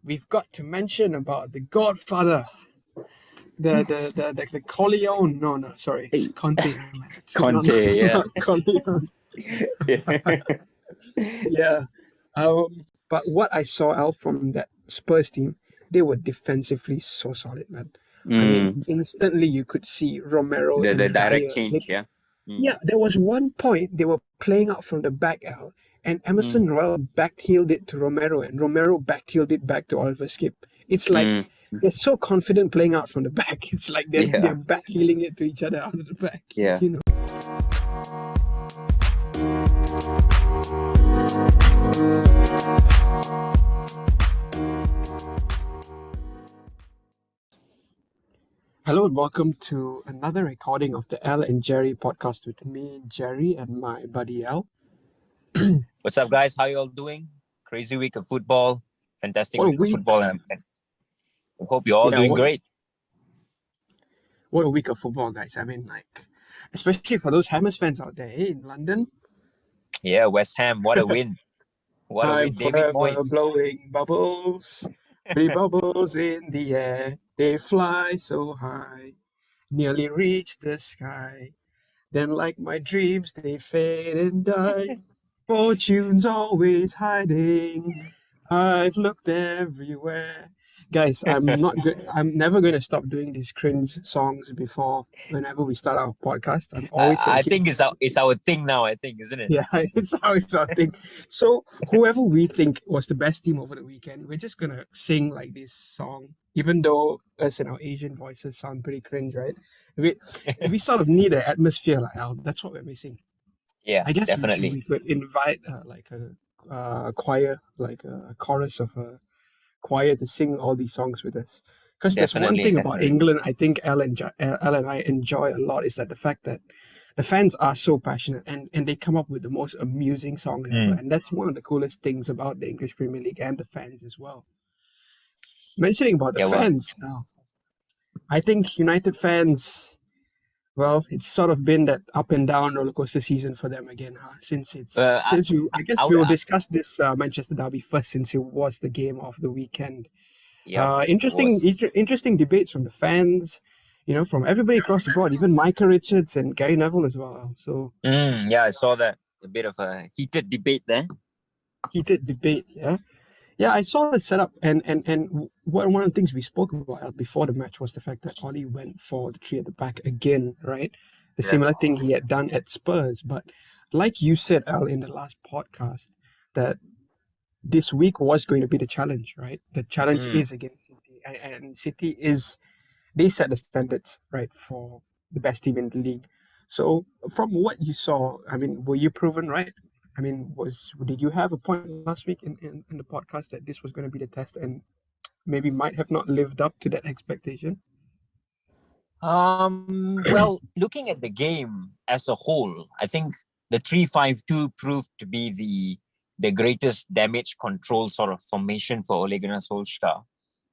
we've got to mention about the Godfather, the Corleone. No, sorry, it's Conte. I meant. Conte, yeah. Not Corleone. Yeah. But what I saw out from that Spurs team, they were defensively so solid, man. I mean, instantly you could see Romero The and direct Dyer. change, yeah. Yeah, there was one point they were playing out from the back out, and Emerson Royal backheeled it to Romero, and Romero backheeled it back to Oliver Skip. It's like they're so confident playing out from the back. It's like they're backheeling it to each other out of the back. Yeah. You know. Hello and welcome to another recording of the Al and Jerry podcast with me, Jerry, and my buddy Al. What's up, guys? How you all doing? Crazy week of football. Fantastic What a week of week. football. And I hope you're all doing great. What a week of football, guys. I mean, like, especially for those Hammers fans out there in London. Yeah, West Ham. What a win. What a win. David Moyes. Blowing bubbles. Three bubbles in the air. They fly so high. Nearly reach the sky. Then like my dreams, they fade and die. Fortune's always hiding. I've looked everywhere. Guys, I'm never going to stop doing these cringe songs before whenever we start our podcast. I'm always I think it's our thing now, I think, isn't it? Yeah, it's our thing. So whoever we think was the best team over the weekend, we're just going to sing like this song, even though us and our Asian voices sound pretty cringe, right? We sort of need an atmosphere like Al. That's what we're missing. Yeah, I guess definitely. we could invite like a choir, like a chorus of a choir to sing all these songs with us. Because there's one thing about England I think Al and I enjoy a lot is that the fact that the fans are so passionate and they come up with the most amusing songs ever. And that's one of the coolest things about the English Premier League and the fans as well. Mentioning about the fans now, I think United fans, well, it's sort of been that up and down roller coaster season for them again, huh? I guess we will discuss this Manchester derby first, since it was the game of the weekend. Interesting debates from the fans, from everybody across the board, even Micah Richards and Gary Neville as well. So yeah, I saw that. A bit of a heated debate there. Yeah, I saw the setup, and one of the things we spoke about before the match was the fact that Oli went for the three at the back again, right? The similar thing he had done at Spurs. But like you said, Al, in the last podcast, that this week was going to be the challenge, right? The challenge is against City, and City they set the standards, right, for the best team in the league. So from what you saw, I mean, were you proven right? I mean, did you have a point last week in the podcast that this was going to be the test and maybe might have not lived up to that expectation? Well, looking at the game as a whole, I think the 3-5-2 proved to be the greatest damage control sort of formation for Ole Gunnar Solskjaer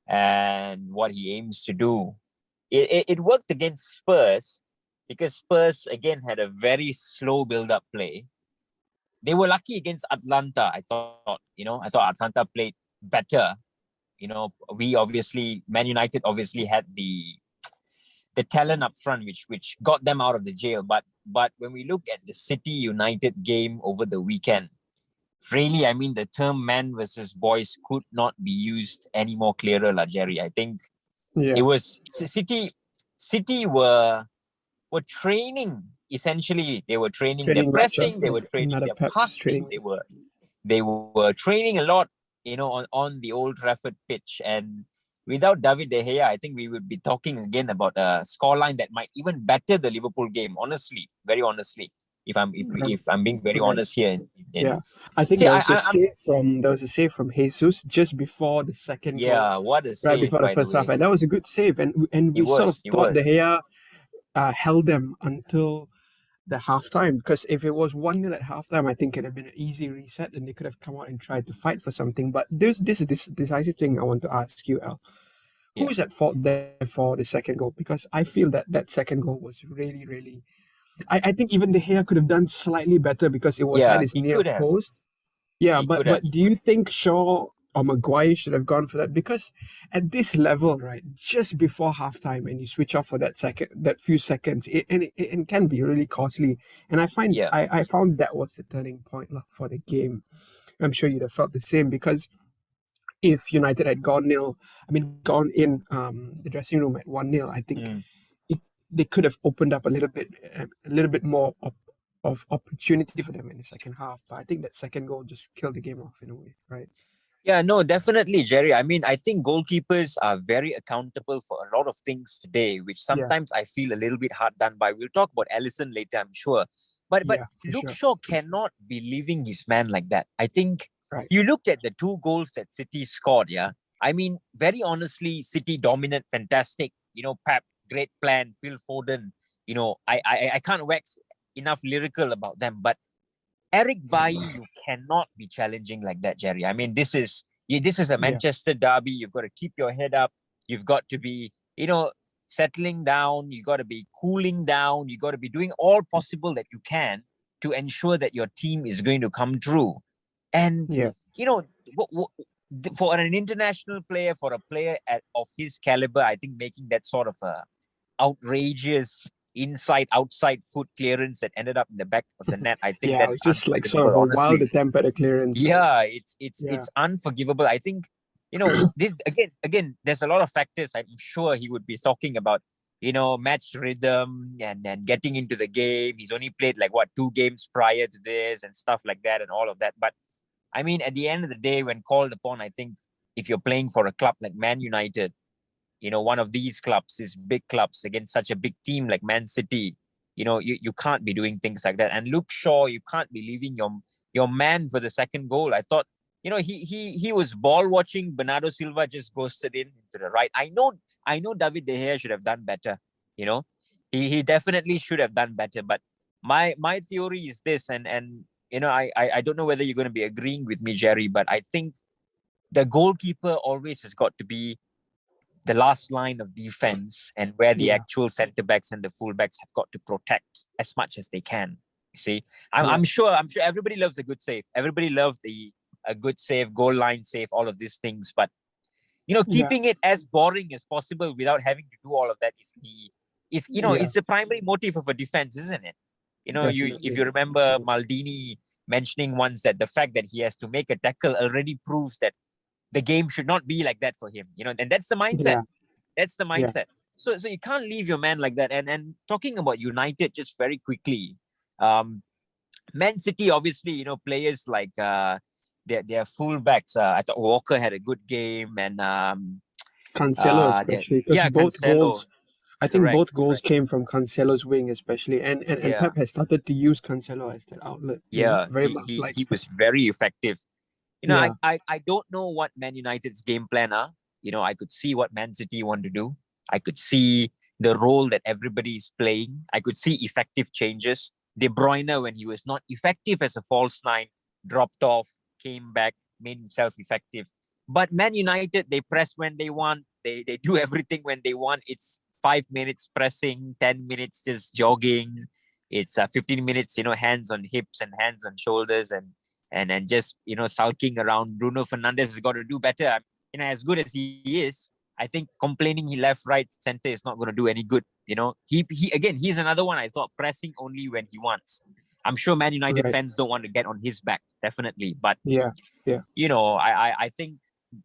and what he aims to do. It worked against Spurs because Spurs again had a very slow build-up play. They were lucky against Atlanta, I thought. I thought Atlanta played better. Man United obviously had the talent up front, which got them out of the jail. But when we look at the City United game over the weekend, really, I mean, the term man versus boys could not be used any more clearer, Jerry. I think it was City were training. Essentially, they were training their pressing, they were training their passing, they were training a lot, on the Old Trafford pitch. And without David De Gea, I think we would be talking again about a scoreline that might even better the Liverpool game. Honestly, very honestly, if I'm being very honest here. I think there was a save from Jesus just before the second goal. Yeah, what a save! Right before the first half, and that was a good save. And we sort of thought De Gea held them until the halftime, because if it was 1-0 at halftime, I think it'd have been an easy reset and they could have come out and tried to fight for something. But this is this decisive thing I want to ask you, Al. Who is at fault there for the second goal? Because I feel that second goal was really, really... I think even De Gea could have done slightly better because it was at his near post. Yeah, but do you think Shaw or Maguire should have gone for that, because at this level, right, just before halftime, and you switch off for that few seconds, it can be really costly. And Yeah. I found that was the turning point for the game. I'm sure you'd have felt the same, because if United had gone in the dressing room at 1-0, I think it, they could have opened up a little bit more of opportunity for them in the second half. But I think that second goal just killed the game off in a way, right? Yeah, no, definitely, Jerry. I mean, I think goalkeepers are very accountable for a lot of things today, which Yeah, sometimes I feel a little bit hard done by. We'll talk about Ellison later, I'm sure. But yeah, for Luke sure. Shaw cannot be leaving his man like that. I think Right. you looked at the 2 goals that City scored, yeah. I mean, very honestly, City dominant, fantastic. Pep, great plan, Phil Foden. I can't wax enough lyrical about them, but Eric Bailly, you cannot be challenging like that, Jerry. I mean, this is a Yeah, Manchester derby. You've got to keep your head up. You've got to be, settling down. You got to be cooling down. You got to be doing all possible that you can to ensure that your team is going to come through. And yeah, for an international player, for a player of his caliber, I think making that sort of a outrageous inside outside foot clearance that ended up in the back of the net, I think yeah. It that's was just like sort of unforgivable, a wild honestly. attempt at a clearance, right? Yeah, it's Yeah, it's unforgivable. I think this again there's a lot of factors. I'm sure he would be talking about match rhythm and getting into the game. He's only played like 2 games prior to this and stuff like that and all of that. But I mean, at the end of the day, when called upon, I think if you're playing for a club like Man United, one of these clubs, these big clubs against such a big team like Man City, you can't be doing things like that. And Luke Shaw, you can't be leaving your man for the second goal. I thought, he was ball watching. Bernardo Silva just ghosted in to the right. I know David De Gea should have done better. You know, he definitely should have done better. But my theory is this, and I don't know whether you're going to be agreeing with me, Jerry, but I think the goalkeeper always has got to be the last line of defense, and where the yeah, actual centre backs and the full backs have got to protect as much as they can. You see, I'm, yeah, I'm sure I'm sure everybody loves a good save. Everybody loves a good save, goal line save, all of these things. But yeah, keeping it as boring as possible without having to do all of that yeah. it's the primary motive of a defense, isn't it? If Definitely. you remember Maldini mentioning once that the fact that he has to make a tackle already proves that the game should not be like that for him. And that's the mindset. Yeah, That's the yeah, mindset. So you can't leave your man like that. And talking about United, just very quickly, um, Man City, obviously, players like their fullbacks. I thought Walker had a good game, and Cancelo especially, because yeah, Cancelo, I think correct, both goals correct. came from Cancelo's wing, especially, and Yeah, Pep has started to use Cancelo as that outlet. yeah. Very He much he like, he was very effective. yeah, I don't know what Man United's game plan are. I could see what Man City want to do. I could see the role that everybody is playing. I could see effective changes. De Bruyne, when he was not effective as a false nine, dropped off, came back, made himself effective. But Man United, they press when they want. They do everything when they want. It's 5 minutes pressing, 10 minutes just jogging. It's 15 minutes, hands on hips and hands on shoulders and just sulking around. Bruno Fernandes has got to do better. As good as he is, I think complaining he left, right, center is not going to do any good. He again, he's another one. I thought pressing only when he wants. I'm sure Man United right, fans don't want to get on his back, definitely. But yeah, yeah, I think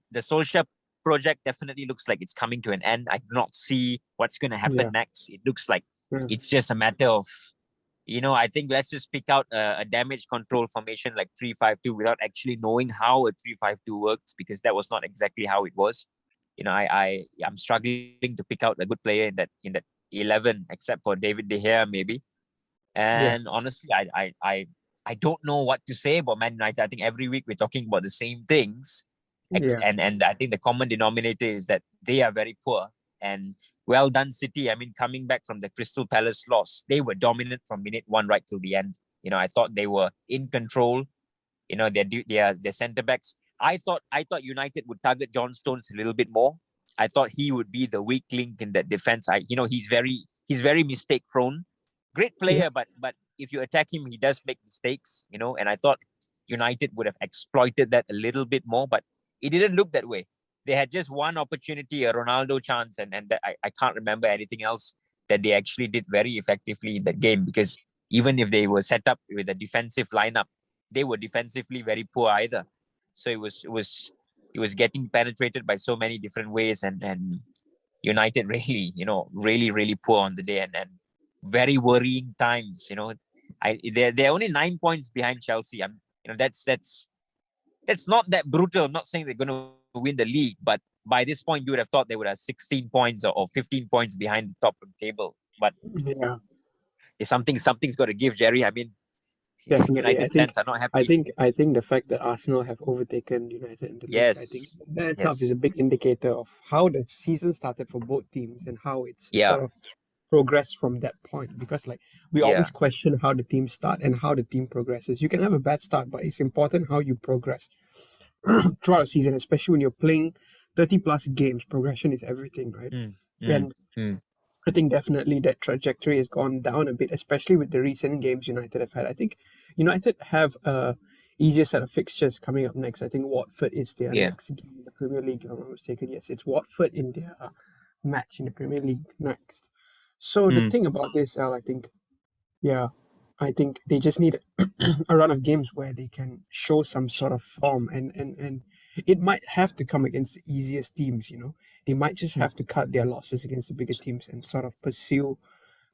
the Solskjaer project definitely looks like it's coming to an end. I do not see what's going to happen yeah, next. It looks like yeah, it's just a matter of I think let's just pick out a damage control formation like 3-5-2 without actually knowing how a 3-5-2 works, because that was not exactly how it was. I'm struggling to pick out a good player in that 11, except for David De Gea maybe. yeah, And honestly, I don't know what to say about Man United. I think every week we're talking about the same things, yeah, and I think the common denominator is that they are very poor. And well done, City. I mean, coming back from the Crystal Palace loss, they were dominant from minute one right till the end. I thought they were in control. Their centre backs. I thought United would target John Stones a little bit more. I thought he would be the weak link in that defense. He's very mistake prone. Great yeah, player, but if you attack him, he does make mistakes. And I thought United would have exploited that a little bit more, but it didn't look that way. They had just one opportunity, a Ronaldo chance, and I can't remember anything else that they actually did very effectively in that game, because even if they were set up with a defensive lineup, they were defensively very poor either. So it was getting penetrated by so many different ways, and United really, really poor on the day, and very worrying times. They're only 9 points behind Chelsea. That's not that brutal. I'm not saying they're going to win the league, but by this point, you would have thought they would have 16 points or 15 points behind the top of the table. But yeah, something's got to give, Jerry. I mean, definitely. United fans are not I happy. think the fact that Arsenal have overtaken United in the league, I think that itself is a big indicator of how the season started for both teams and how it's sort of progressed from that point. Because we always question how the team start and how the team progresses. You can have a bad start, but it's important how you progress throughout the season, especially when you're playing 30 plus games. Progression is everything, right? And I think definitely that trajectory has gone down a bit, especially with the recent games United have had. I think United have a easier set of fixtures coming up next. I think Watford is their next game in the Premier League, if I'm not mistaken. Yes, it's Watford in their match in the Premier League next. So the thing about this, Al, I think they just need a run of games where they can show some sort of form, and it might have to come against the easiest teams. They might just have to cut their losses against the bigger teams and sort of pursue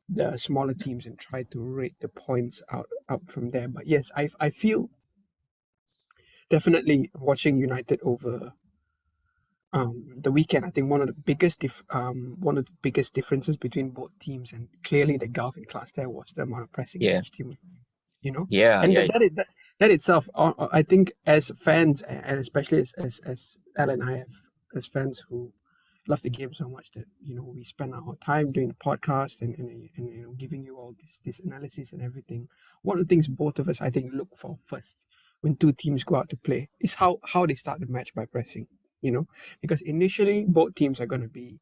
the smaller teams and try to rate the points out from there. But yes, I feel definitely watching United over the weekend. I think one of the biggest differences between both teams, and clearly the gulf in class there, was the amount of pressing each team. That itself, I think, as fans, and especially as Al and I, as fans who love the game so much, that we spend our time doing the podcast and giving you all this analysis and everything. One of the things both of us, I think, look for first when two teams go out to play is how they start the match by pressing. Because initially both teams are going to be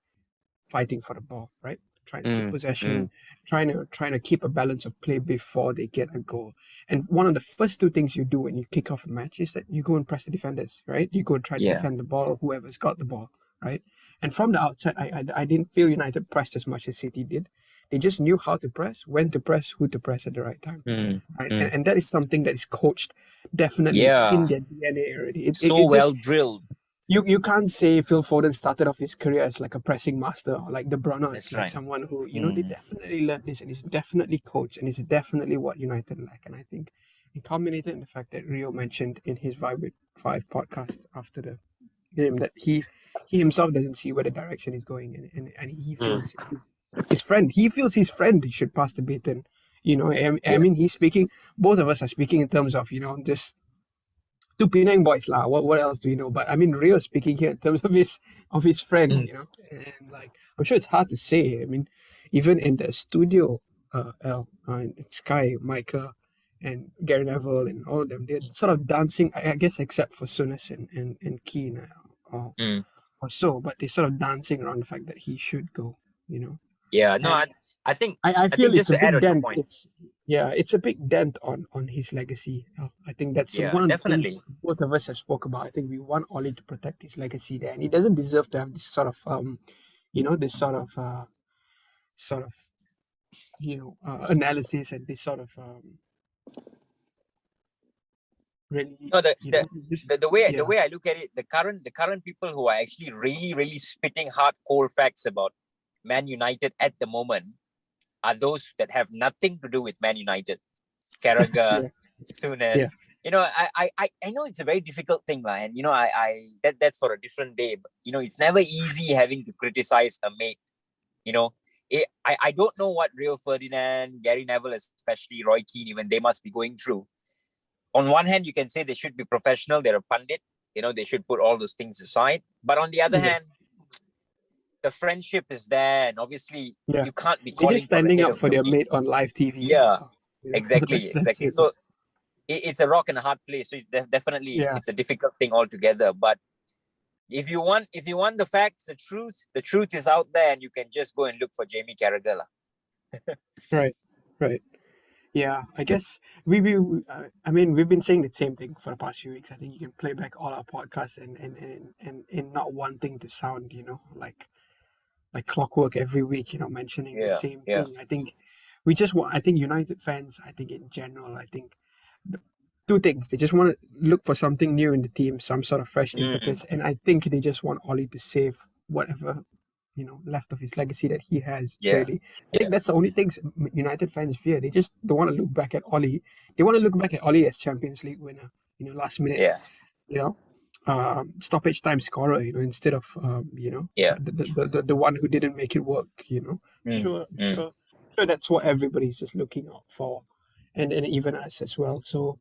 fighting for the ball, right? Trying to keep possession, trying to keep a balance of play before they get a goal. And one of the first two things you do when you kick off a match is that you go and press the defenders, right? You go and try to defend the ball, or whoever's got the ball, right? And from the outside, I didn't feel United pressed as much as City did. They just knew how to press, when to press, who to press at the right time, right? And that is something that is coached. Definitely, it's in their DNA already. It well drilled. You can't say Phil Foden started off his career as like a pressing master, or like De Bruyne is like someone who, they definitely learned this, and it's definitely coached, and it's definitely what United like. And I think it culminated in the fact that Rio mentioned in his Vibe with 5 podcast after the game that he himself doesn't see where the direction is going, and he feels his friend, he should pass the baton. I mean, he's speaking, both of us are speaking in terms of, just two Penang boys lah. What else do you know? But I mean, Rio speaking here in terms of his friend, and I'm sure it's hard to say. I mean, even in the studio, in Sky, Micah, and Gary Neville, and all of them, they're sort of dancing. I guess except for Sunas and Keane, or so, but they're sort of dancing around the fact that he should go. Yeah, no, I think I feel think it's just a to add big on your dent. point. It's a big dent on his legacy. I think that's one of the things both of us have spoke about. I think we want Oli to protect his legacy there, and he doesn't deserve to have this sort of analysis, and this sort of really. No, the way I look at it, the current people who are actually really spitting hard cold facts about Man United at the moment are those that have nothing to do with Man United. Carragher, Souness. I know it's a very difficult thing, and that's for a different day. But it's never easy having to criticize a mate. I don't know what Rio Ferdinand, Gary Neville, especially Roy Keane, even they must be going through. On one hand, you can say they should be professional. They're a pundit. They should put all those things aside. But on the other hand, the friendship is there, and obviously you can't be calling. They're just standing up for their mate on live TV. Yeah, exactly. So it's a rock and a hard place. So definitely, it's a difficult thing altogether. But if you want the facts, the truth is out there, and you can just go and look for Jamie Carragher. Right. Yeah, I guess I mean, we've been saying the same thing for the past few weeks. I think you can play back all our podcasts and not wanting to sound, like clockwork every week, mentioning the Yeah, same yeah. thing. I think we just want, I think United fans, I think in general, I think the- two things. They just want to look for something new in the team, some sort of fresh Mm, impetus. And I think they just want Ollie to save whatever, left of his legacy that he has, yeah, really. I think yeah, that's the only things United fans fear. They just don't want to look back at Ollie. They want to look back at Ollie as Champions League winner, last minute, yeah, you know, stoppage time scorer, instead of, yeah. the one who didn't make it work, Mm, Sure, mm. sure, sure. That's what everybody's just looking out for, and even us as well. So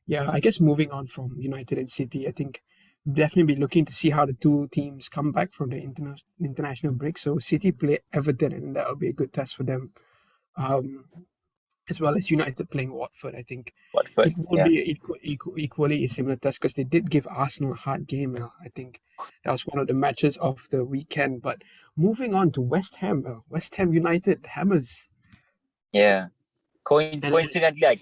yeah, I guess moving on from United and City, I think definitely be looking to see how the two teams come back from the international break. So City play Everton, and that'll be a good test for them. Um, as well as United playing Watford. I think Watford. it will Yeah. be equally a similar test because they did give Arsenal a hard game. I think that was one of the matches of the weekend. But moving on to West Ham, West Ham United Hammers, Yeah. and Coincidentally, I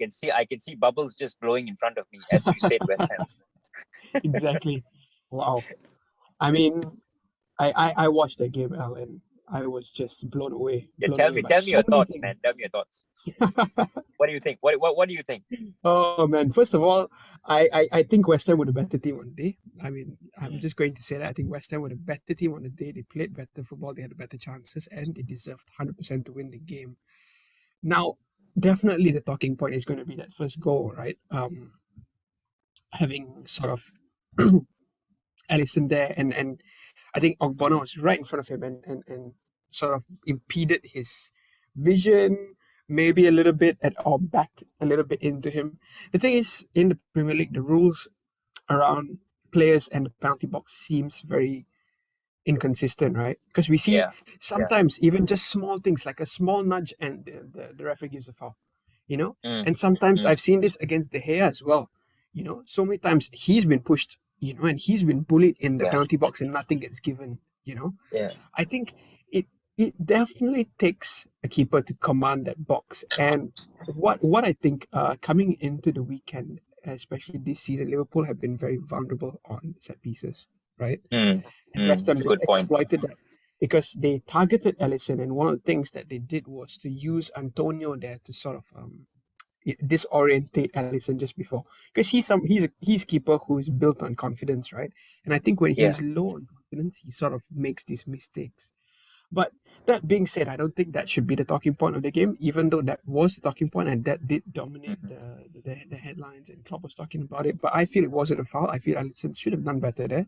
can see bubbles just blowing in front of me as you said West Ham. exactly, wow. I mean, I watched that game, Al, and I was just Yeah, blown tell away me, by tell me so your many thoughts, things. man. Tell me your thoughts. What do you think? What do you think? Oh man! First of all, I think West Ham were the better team on the day. I mean, I'm Mm, just going to say that I think West Ham were the better team on the day. They played better football. They had better chances, and they deserved 100% to win the game. Now, definitely the talking point is going to be that first goal, right? Having sort of Allison there, and I think Ogbono was right in front of him, and sort of impeded his vision, maybe a little bit or backed a little bit into him. The thing is, in the Premier League, the rules around players and the penalty box seems very inconsistent, right? Because we see yeah, yeah. sometimes even just small things like a small nudge and the referee gives a foul, you know? Mm, And sometimes mm, I've seen this against De Gea as well. So many times he's been pushed, and he's been bullied in the yeah, penalty box and nothing gets given. yeah. I think it definitely takes a keeper to command that box. And what I think coming into the weekend, especially this season, Liverpool have been very vulnerable on set pieces, right? Mm, And West it's Ham a just good point. exploited that because they targeted Ellison, and one of the things that they did was to use Antonio there to sort of disorientate Ellison just before, because he's keeper who's built on confidence, right? And I think when Yeah. he's low on confidence, he sort of makes these mistakes. But that being said, I don't think that should be the talking point of the game, even though that was the talking point and that did dominate Mhm. the headlines and Klopp was talking about it. But I feel it wasn't a foul. I feel Alisson should have done better there.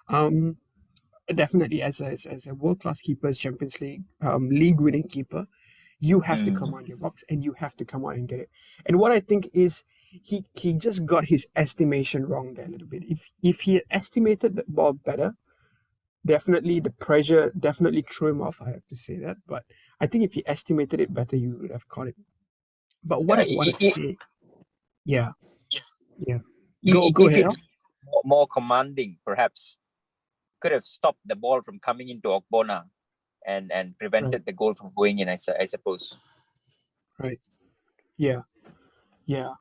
Um, Definitely as a world class keeper, Champions League, league winning keeper, you have to Mm, command your box and you have to come out and get it. And what I think is he just got his estimation wrong there a little bit. If he had estimated the ball better, definitely the pressure definitely threw him off. I have to say that, but I think if he estimated it better, you would have caught it. But what yeah, I want to say, yeah, yeah, go if ahead. it Al. more commanding, perhaps could have stopped the ball from coming into Okbona and Right, prevented the goal from going in. I suppose. right, yeah, yeah.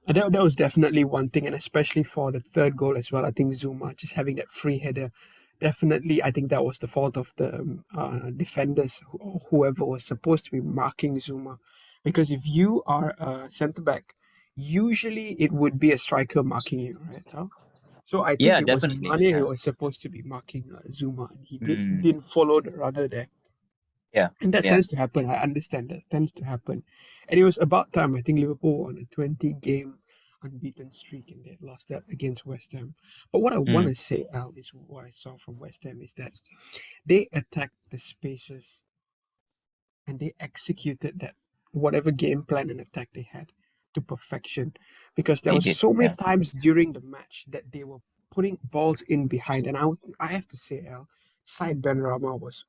And that was definitely one thing, and especially for the third goal as well. I think Zuma just having that free header, definitely. I think that was the fault of the defenders, whoever was supposed to be marking Zuma, because if you are a centre back, usually it would be a striker marking you, right? Huh? So I think Yeah, it was definitely. Mane Yeah. who was supposed to be marking Zuma, and he Mm, didn't follow the runner there. yeah, And that yeah. tends to happen. I understand that tends to happen. And it was about time. I think Liverpool on a 20 game unbeaten streak and they lost that against West Ham. But what I want Mm, to say, Al, is what I saw from West Ham is that they attacked the spaces and they executed that whatever game plan and attack they had to perfection. Because there they was did. so many Yeah. times during the match that they were putting balls in behind. And I have to say, Al, Side Benrahma was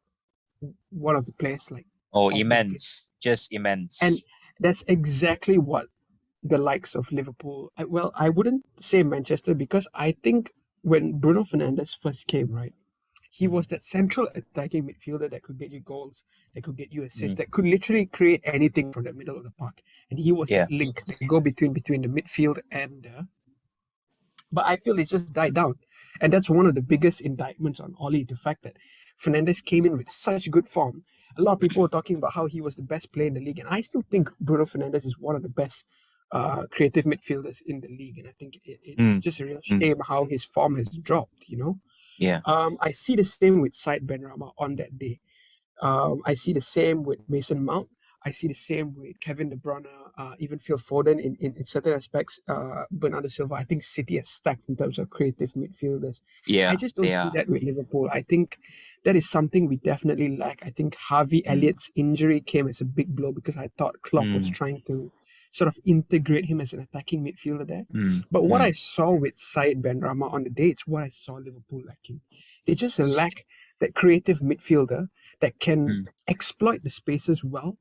one of the players like Oh, of the game. immense, just And immense. that's exactly what the likes of Liverpool, well, I wouldn't say Manchester because I think when Bruno Fernandes first came, right, he was that central attacking midfielder that could get you goals, that could get you assists, Mm. that could literally create anything from the middle of the park. And he was Yeah. that link, that go between the midfield and but I feel it's just died down. And that's one of the biggest indictments on Oli, the fact that Fernandes came in with such good form. A lot of people were talking about how he was the best player in the league. And I still think Bruno Fernandes is one of the best creative midfielders in the league. And I think it's Mm. just a real Mm. shame how his form has dropped. Yeah. I see the same with Said Benrahma on that day. I see the same with Mason Mount. I see the same with Kevin De Bruyne, even Phil Foden in certain aspects. Bernardo Silva. I think City are stacked in terms of creative midfielders. I Yeah. just don't They see are. that with Liverpool. I think that is something we definitely lack. I think Harvey Mm. Elliott's injury came as a big blow because I thought Klopp was Mm. trying to sort of integrate him as an attacking midfielder there. Mm. But what I Mm. saw with Said Benrahma on the day, it's what I saw Liverpool lacking. They just lack that creative midfielder that can Mm. exploit the spaces well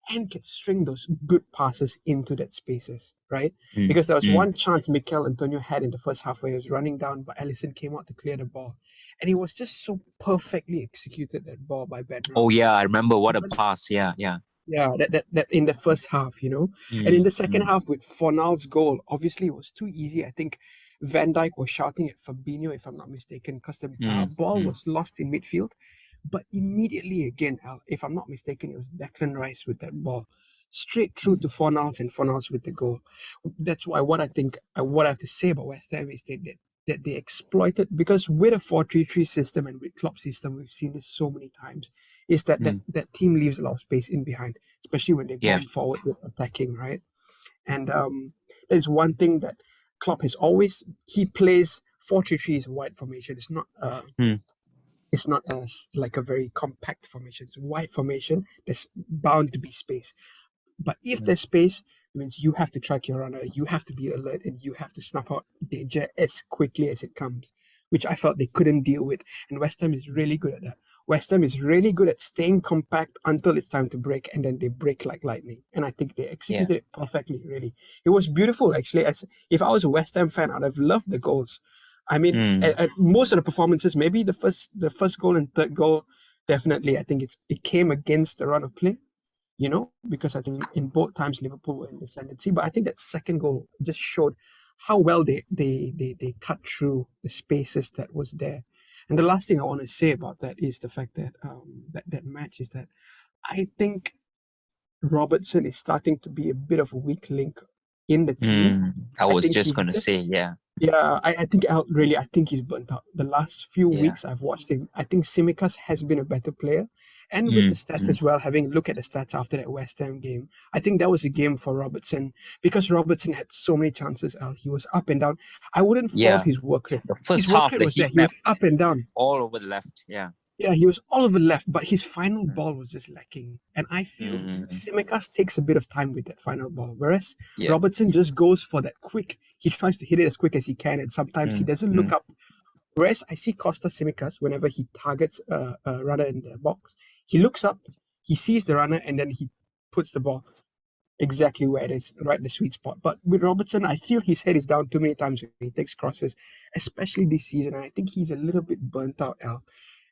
and can string those good passes into that spaces, right? Mm. Because there was Mm. one chance Mikel Antonio had in the first half where he was running down, but Alisson came out to clear the ball. And it was just so perfectly executed, that ball by Oh Benrahma. yeah, I remember what a pass. Yeah. Yeah. Yeah, that in the first half. And in Mm. the second Mm. half with Fornal's goal, obviously it was too easy. I think Van Dijk was shouting at Fabinho, if I'm not mistaken, because the Mm. ball Mm. was lost in midfield. But immediately again, if I'm not mistaken, it was Declan Rice with that ball. Straight through to Fornals and Fornals with the goal. That's why what I have to say about West Ham is that they exploited, because with a 4-3-3 system and with Klopp's system, we've seen this so many times, is that that, Mm. that team leaves a lot of space in behind, especially when they Yeah. bomb forward with attacking, right? And there's one thing that Klopp has always, he plays 4-3-3 is a wide formation. Mm. It's not as like a very compact formation. It's a wide formation. There's bound to be space. But if Mm. there's space, it means you have to track your runner, you have to be alert, and you have to snuff out danger as quickly as it comes, which I felt they couldn't deal with. And West Ham is really good at that. West Ham is really good at staying compact until it's time to break, and then they break like lightning. And I think they Yeah. executed it perfectly, really. It was beautiful, actually. As if I was a West Ham fan, I'd have loved the goals. I mean, Mm. at most of the performances, maybe the first goal and third goal, definitely, I think it came against the run of play, because I think in both times Liverpool were in the ascendancy. But I think that second goal just showed how well they cut through the spaces that was there. And the last thing I want to say about that is the fact that that match is that I think Robertson is starting to be a bit of a weak link in the team. Mm. I I was think just he's gonna just say, yeah. yeah, I think he's burnt out. The last few Yeah. weeks I've watched him, I think Simicas has been a better player. And with the Mm. stats Mm. as well, having a look at the stats after that West Ham game, I think that was a game for Robertson because Robertson had so many chances. He was up and down. I wouldn't fault Yeah. his work rate. The His first work half, rate the was there. heat He map was up and down. all over the left. Yeah. Yeah, he was all over left, but his final Mm. ball was just lacking. And I feel Mm. Simicas takes a bit of time with that final ball, whereas Yeah. Robertson just goes for that quick. He tries to hit it as quick as he can, and sometimes he Mm. doesn't look Mm. up. Whereas I see Costa Simicas, whenever he targets a runner in the box, he looks up, he sees the runner, and then he puts the ball exactly where it is, right in the sweet spot. But with Robertson, I feel his head is down too many times when he takes crosses, especially this season. And I think he's a little bit burnt out, Al.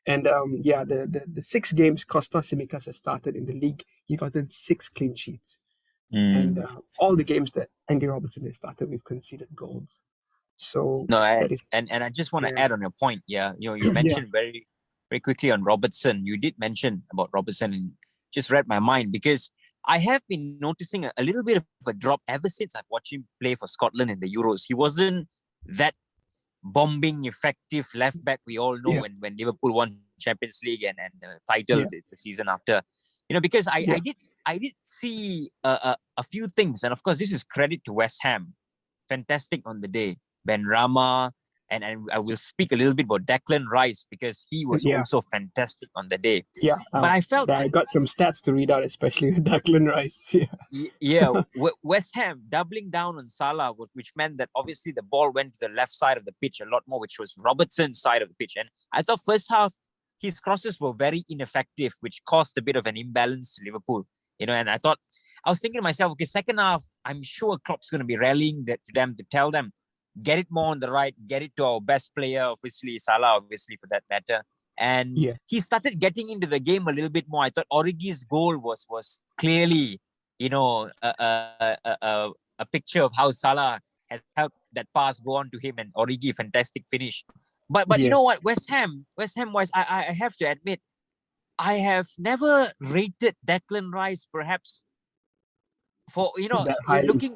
And yeah, the 6 games Costa Simicas has started in the league, he's gotten 6 clean sheets. And Mm. all the games that Andy Robertson has started, we've conceded goals. So No, that is, and I just want to yeah, add on your point. Yeah, you yeah, mentioned very very quickly on Robertson. You did mention about Robertson, and just read my mind because I have been noticing a little bit of a drop ever since I've watched him play for Scotland in the Euros. He wasn't that bombing effective left back we all know yeah, when Liverpool won Champions League and the title yeah, the season after. Because I, yeah, I did see a few things, and of course this is credit to West Ham. Fantastic on the day. Ben Rama, and I will speak a little bit about Declan Rice because he was yeah, also fantastic on the day. yeah. But I felt, I got some stats to read out, especially with Declan Rice. Yeah, yeah, West Ham doubling down on Salah which meant that obviously the ball went to the left side of the pitch a lot more, which was Robertson's side of the pitch. And I thought first half his crosses were very ineffective, which caused a bit of an imbalance to Liverpool. And I was thinking to myself, okay, second half, I'm sure Klopp's going to be rallying to them to tell them, get it more on the right, get it to our best player, obviously Salah, obviously for that matter, And he started getting into the game a little bit more. I thought Origi's goal was clearly, a picture of how Salah has helped that pass go on to him, and Origi, fantastic finish. But you know what, West Ham wise, I have to admit, I have never rated Declan Rice perhaps for looking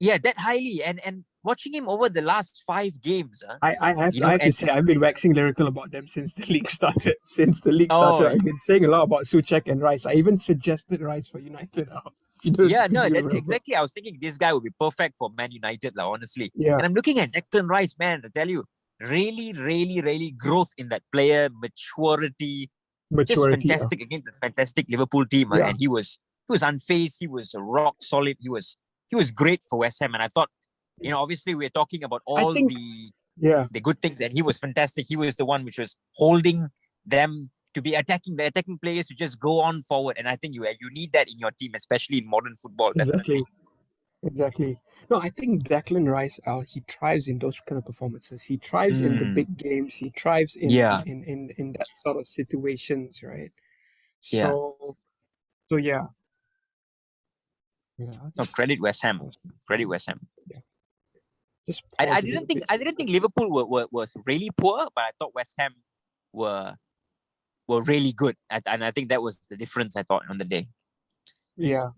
that highly, and watching him over the last 5 games. I have to say, I've been waxing lyrical about them since the league started. I've been saying a lot about Souček and Rice. I even suggested Rice for United. Exactly. I was thinking this guy would be perfect for Man United, honestly. Yeah. And I'm looking at Declan Rice, man. I tell you, really, really, really growth in that player, maturity. Just fantastic against a fantastic Liverpool team. And he was unfazed. He was rock solid. He was great for West Ham. And I thought, obviously we're talking about all the good things, and he was fantastic. He was the one which was holding them to be attacking players to just go on forward. And I think you need that in your team, especially in modern football. Exactly. No, I think Declan Rice, he thrives in those kind of performances. He thrives in the big games. He thrives in that sort of situations, right? So yeah. No, credit West Ham. Yeah. I didn't think Liverpool was really poor, but I thought West Ham were really good, and I think that was the difference, I thought, on the day. Yeah,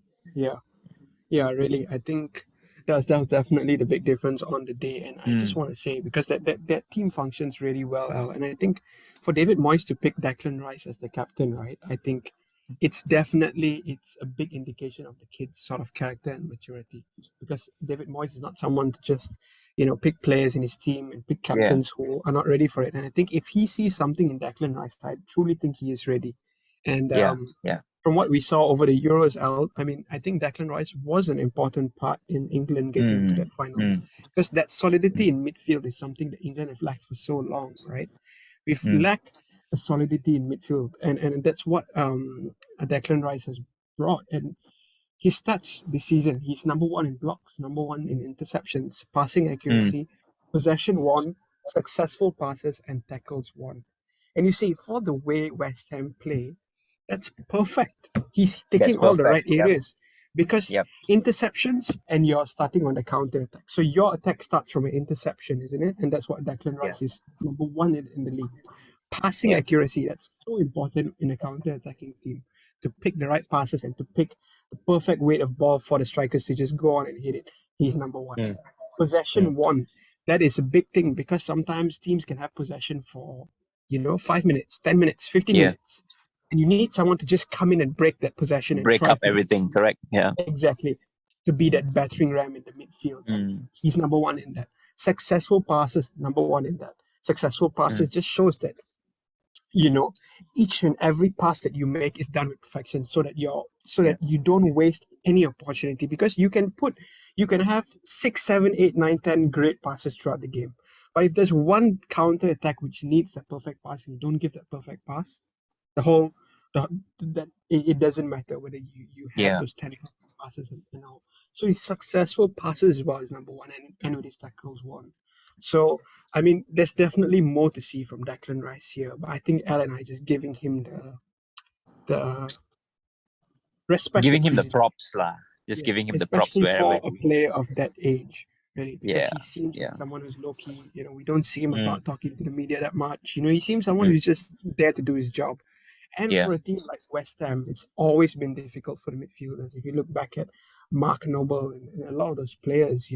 really. I think that was definitely the big difference on the day. And I just want to say, because that team functions really well, Al, and I think for David Moyes to pick Declan Rice as the captain, right, I think it's a big indication of the kid's sort of character and maturity, because David Moyes is not someone to just pick players in his team and pick captains who are not ready for it. And I think if he sees something in Declan Rice, I truly think he is ready. And from what we saw over the Euros, I think Declan Rice was an important part in England getting to that final, because that solidity in midfield is something that England have lacked for so long, right? We've lacked a solidity in midfield, and that's what Declan Rice has brought. And his stats this season, he's number 1 in blocks, number 1 in interceptions, passing accuracy, possession won, successful passes, and tackles won. And you see, for the way West Ham play, that's perfect. He's taking all the right areas, because interceptions, and you're starting on the counter attack. So your attack starts from an interception, isn't it? And that's what Declan Rice is number 1 in the league. Passing accuracy, that's so important in a counter attacking team, to pick the right passes and to pick the perfect weight of ball for the strikers to just go on and hit it. He's number 1. Possession won. That is a big thing, because sometimes teams can have possession for 5 minutes, 10 minutes, 15 minutes. And you need someone to just come in and break that possession and break up everything, correct? Yeah. Exactly. To be that battering ram in the midfield. He's number 1 in that. Successful passes, number 1 in that. Successful passes just shows that, each and every pass that you make is done with perfection, so that you don't waste any opportunity, because you can have 6, 7, 8, 9, 10 great passes throughout the game. But if there's one counter attack which needs that perfect pass and you don't give that perfect pass, it doesn't matter whether you have those 10 passes and all. So his successful passes as well is number 1, and with his tackles won. So there's definitely more to see from Declan Rice here, but I think Al and I just giving him the respect, giving him the props giving him the props, especially for a player of that age, really, because he seems like someone who's low key. We don't see him about talking to the media that much. He seems someone who's just there to do his job. And for a team like West Ham, it's always been difficult for the midfielders. If you look back at Mark Noble and a lot of those players,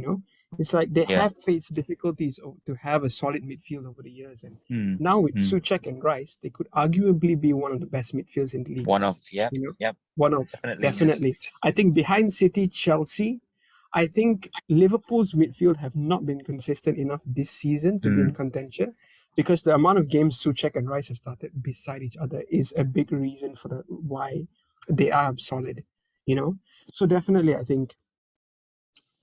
it's like they have faced difficulties to have a solid midfield over the years. And now with Souček and Rice, they could arguably be one of the best midfields in the league. One of, definitely. I think behind City, Chelsea, I think Liverpool's midfield have not been consistent enough this season to be in contention, because the amount of games Souček and Rice have started beside each other is a big reason for why they are solid. So definitely, I think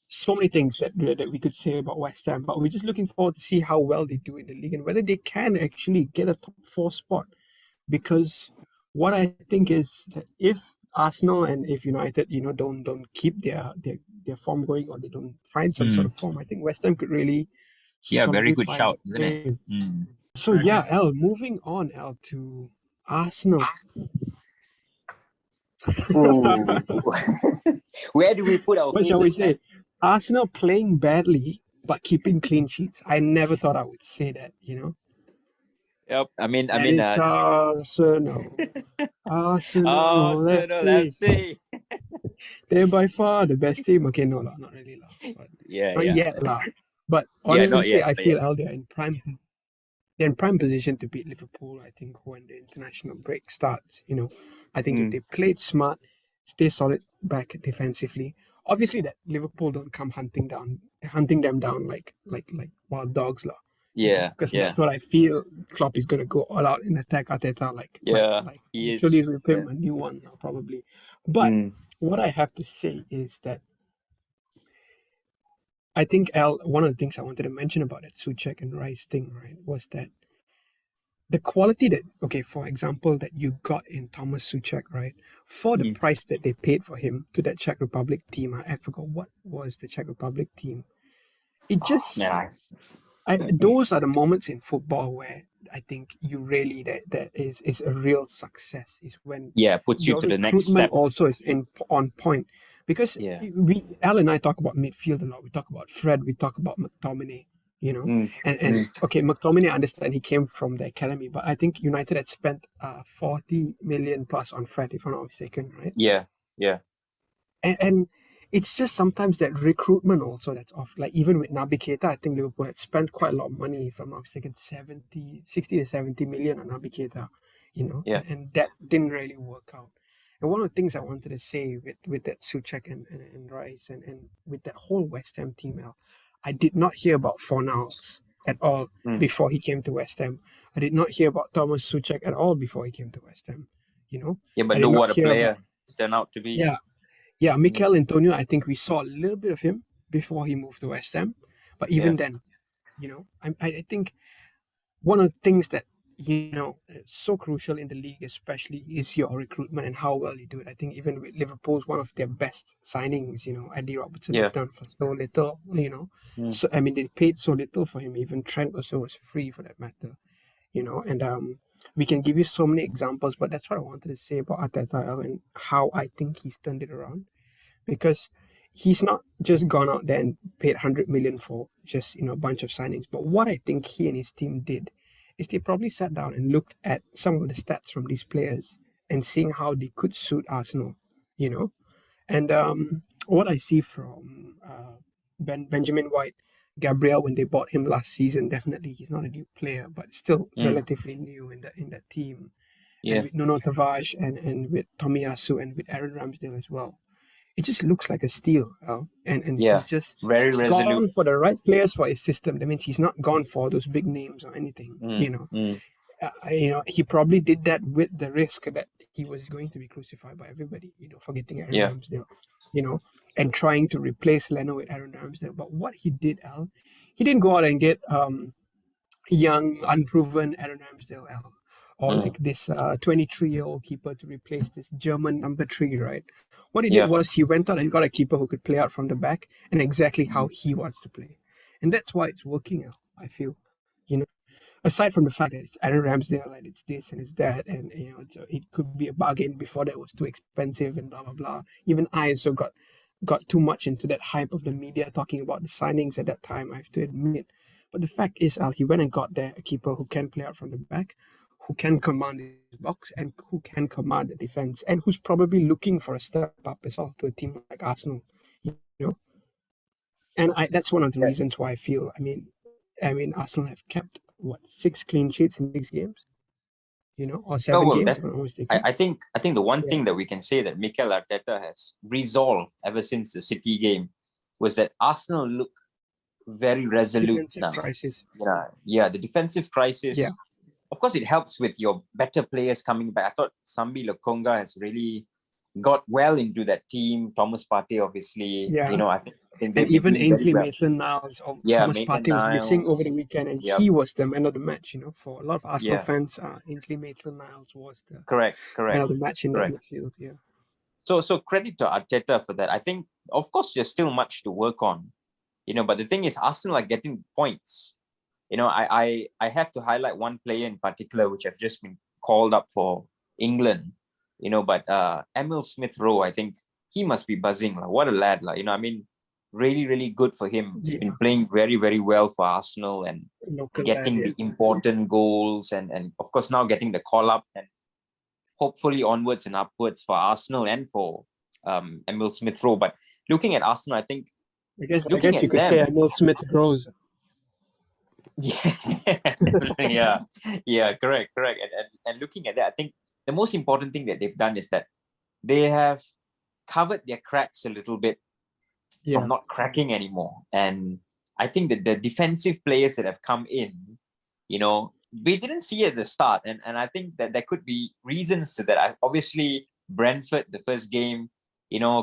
so many things that we could say about West Ham, but we're just looking forward to see how well they do in the league and whether they can actually get a top 4 spot. Because what I think is that if Arsenal and if United, don't keep their form going, or they don't find some sort of form, I think West Ham could really very good shout, isn't it? So yeah, L, moving on, L, to Arsenal. Ooh. Where do we put our What shall we faces, man? say? Arsenal playing badly but keeping clean sheets. I never thought I would say that, you know. Yep. And it's Arsenal. Arsenal, let's Arsenal see. FC. They're by far the best team. Okay, no, lah, not really, lah. But Yeah, not yeah. yet, lah. But Yeah, not honestly, yet, I not yet. feel Al, they're in prime position to beat Liverpool. I think when the international break starts, you know, I think if Mm, they played smart, stay solid back defensively. Obviously, that Liverpool don't come hunting them down like wild dogs, lah. You know, yeah, because yeah, that's what I feel. Klopp is gonna go all out and attack Arteta yeah. like He literally is. with Yeah. him a new one now, probably. But Mm, what I have to say is that I think one of the things I wanted to mention about that Suchek and Rice thing, right, was that the quality that, okay, for example, that you got in Thomas Suchek, right, for the mm. price that they paid for him to that Czech Republic team, I forgot what was the Czech Republic team. It just, Man, those are the moments in football where I think you really that is a real success is when yeah, puts you your to the next recruitment step. also is in on point because Yeah. Al and I talk about midfield a lot. We talk about Fred. We talk about McTominay. You know, Mm, and mm. okay, McTominay, I understand he came from the academy, but I think United had spent 40 million plus on Fred, if I'm not mistaken, right? Yeah, yeah, And it's just sometimes that recruitment also that's off. Like even with Naby Keita, I think Liverpool had spent quite a lot of money, if I'm not mistaken, 60 to 70 million on Naby Keita, you know, yeah. and that didn't really work out. And one of the things I wanted to say with that Suchek and Rice and with that whole West Ham team, I did not hear about Fornals at all Mm. before he came to West Ham. I did not hear about Thomas Suchek at all before he came to West Ham. You know, Yeah, but I did look not what a hear about player it's turned out to be. yeah yeah, Mm. Mikel Antonio, I think we saw a little bit of him before he moved to West Ham. But Yeah, even then, you know, I think one of the things that, you know, is so crucial in the league, especially, is your recruitment and how well you do it. I think even with Liverpool's one of their best signings, you know, Andy Robertson was yeah. done for so little, you know. Mm. So, I mean, they paid so little for him. Even Trent also was free for that matter, you know. And we can give you so many examples, but that's what I wanted to say about Arteta and how I think he's turned it around because he's not just gone out there and paid 100 million for just, you know, a bunch of signings. But what I think he and his team did is they probably sat down and looked at some of the stats from these players and seeing how they could suit Arsenal, you know. And what I see from Benjamin White, Gabriel, when they bought him last season, definitely he's not a new player, but still Mm. relatively new in that team. And Yeah, with Nuno Tavares and with Tomiyasu and with Aaron Ramsdale as well, it just looks like a steal. And yeah. he's just Very resolute. gone for the right players for his system. That means he's not gone for those big names or anything. Mm, mm. You know, he probably did that with the risk that he was going to be crucified by everybody. You know, forgetting Aaron Yeah, Ramsdale. You know, and trying to replace Leno with Aaron Ramsdale. But what he did, he didn't go out and get young, unproven Aaron Ramsdale, or mm. like this 23-year-old keeper to replace this German number three, right? What he did Yeah, was he went out and got a keeper who could play out from the back and exactly how he wants to play. And that's why it's working out, I feel. You know, aside from the fact that it's Aaron Ramsdale and it's this and it's that, and you know, it could be a bargain before that was too expensive and blah blah blah. Even I also got too much into that hype of the media talking about the signings at that time, I have to admit. But the fact is, Al, he went and got there a keeper who can play out from the back, who can command his box, and who can command the defense, and who's probably looking for a step up as well to a team like Arsenal. You know, and that's one of the yeah. reasons why I feel. I mean, Arsenal have kept what 6 clean sheets in 6 games, you know, or Oh, seven well, games that if I'm not mistaken. I think the one Yeah, thing that we can say that Mikel Arteta has resolved ever since the City game was that Arsenal look very resolute defensive now. crisis. Yeah, yeah. The defensive Yeah, crisis, of course, it helps with your better players coming back. I thought Sambi Lokonga has really got well into that team. Thomas Partey, obviously, yeah. I think And they're even doing very Ainsley well. Maitland-Niles of Yeah, Thomas Maitland Partey was missing over the Niles. weekend, and Yep. he was the man of the match. You know, for a lot of Arsenal Yeah. fans, Ainsley Maitland-Niles was the Correct. man Correct. of the match in that Correct. midfield. Yeah, So credit to Arteta for that. I think, of course, there's still much to work on, but the thing is, Arsenal are getting points. I have to highlight one player in particular, which have just been called up for England, but Emil Smith-Rowe, I think he must be buzzing. What a lad. Really, really good for him. He's been playing very, very well for Arsenal and getting the important goals and of course now getting the call up and hopefully onwards and upwards for Arsenal and for Emil Smith-Rowe. But looking at Arsenal, I think I guess you could say Emil Smith-Rowe. Yeah, correct. And looking at that, I think the most important thing that they've done is that they have covered their cracks a little bit from not cracking anymore. And I think that the defensive players that have come in, we didn't see at the start. And I think that there could be reasons to that. Obviously, Brentford, the first game,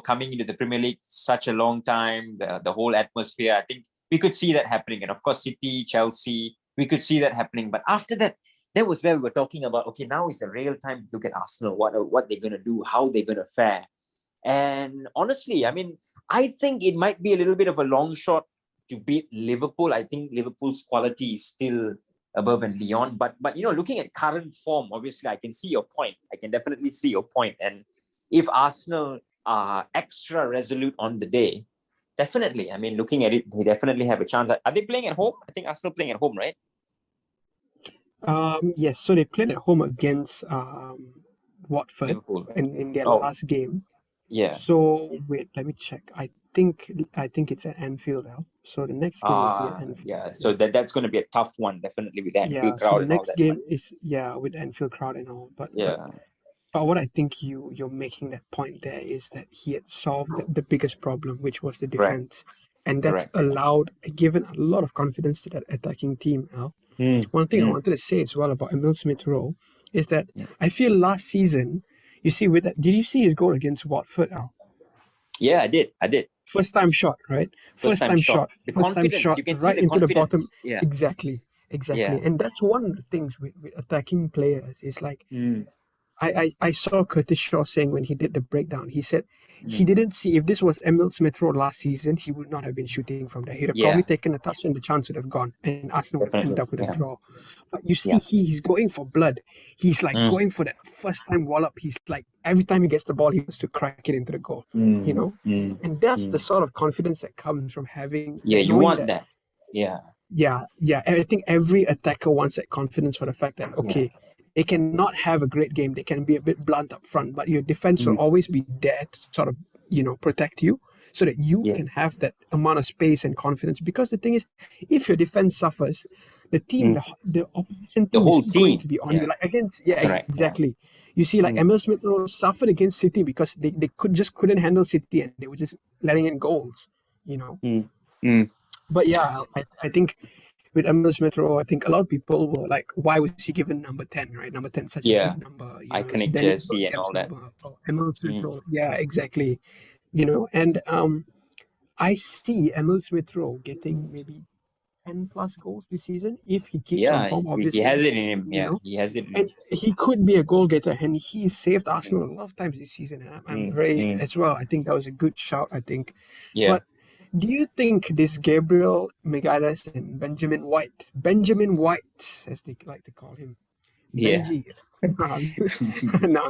coming into the Premier League such a long time, the whole atmosphere, I think we could see that happening. And of course, City, Chelsea, we could see that happening. But after that, that was where we were talking about, okay, now is the real time to look at Arsenal, what they're going to do, how they're going to fare. And honestly, I think it might be a little bit of a long shot to beat Liverpool. I think Liverpool's quality is still above and beyond. But looking at current form, obviously, I can see your point. I can definitely see your point. And if Arsenal are extra resolute on the day, definitely. Looking at it, they definitely have a chance. Are they playing at home? I think Arsenal playing at home, right? Yes. So they played at home against Watford in their last game. Yeah. So wait, let me check. I think it's at Anfield now. So the next game will be at Anfield. Yeah. So that's going to be a tough one, definitely with the Anfield crowd. So next game is with Anfield crowd and all. But what I think you're making that point there is that he had solved the biggest problem, which was the defense, and that's given a lot of confidence to that attacking team. Al. One thing I wanted to say as well about Emil Smith-Rowe is that I feel last season, you see, did you see his goal against Watford, Al? Yeah, I did. First time shot, right? First time shot. The confidence, you can see right the into confidence. the bottom. Yeah. Exactly. Yeah. And that's one of the things with attacking players. It's like, I saw Curtis Shaw saying when he did the breakdown, he said he didn't see, if this was Emil Smith-Rowe last season, he would not have been shooting from there. He'd have probably taken a touch and the chance would have gone and Arsenal would have ended up with a draw. But you see, he's going for blood. He's like going for that first time wallop. He's like, every time he gets the ball, he wants to crack it into the goal, And that's the sort of confidence that comes from having... Yeah, you want that. Yeah. Yeah. I think every attacker wants that confidence for the fact that, they cannot have a great game. They can be a bit blunt up front, but your defense will always be there to sort of, protect you so that you can have that amount of space and confidence. Because the thing is, if your defense suffers, the team, the opposition team, the whole is team going to be on you. Like against, exactly. You see, like Emil Smith-Rowe suffered against City because they couldn't handle City and they were just letting in goals, But yeah, I think with Emil Smith-Rowe, I think a lot of people were like, why was he given number 10, right? Number 10 such a big number. Iconic jersey and all that. Emil Smith-Rowe, yeah, exactly. And I see Emil Smith-Rowe getting maybe 10 plus goals this season if he keeps on form, obviously. He has it in him. He has it in him. And he could be a goal getter, and he saved Arsenal a lot of times this season. And I'm very, as well, I think that was a good shout, I think. Yeah. But do you think this Gabriel Magalhaes and Benjamin White, as they like to call him, Benji? No, I'm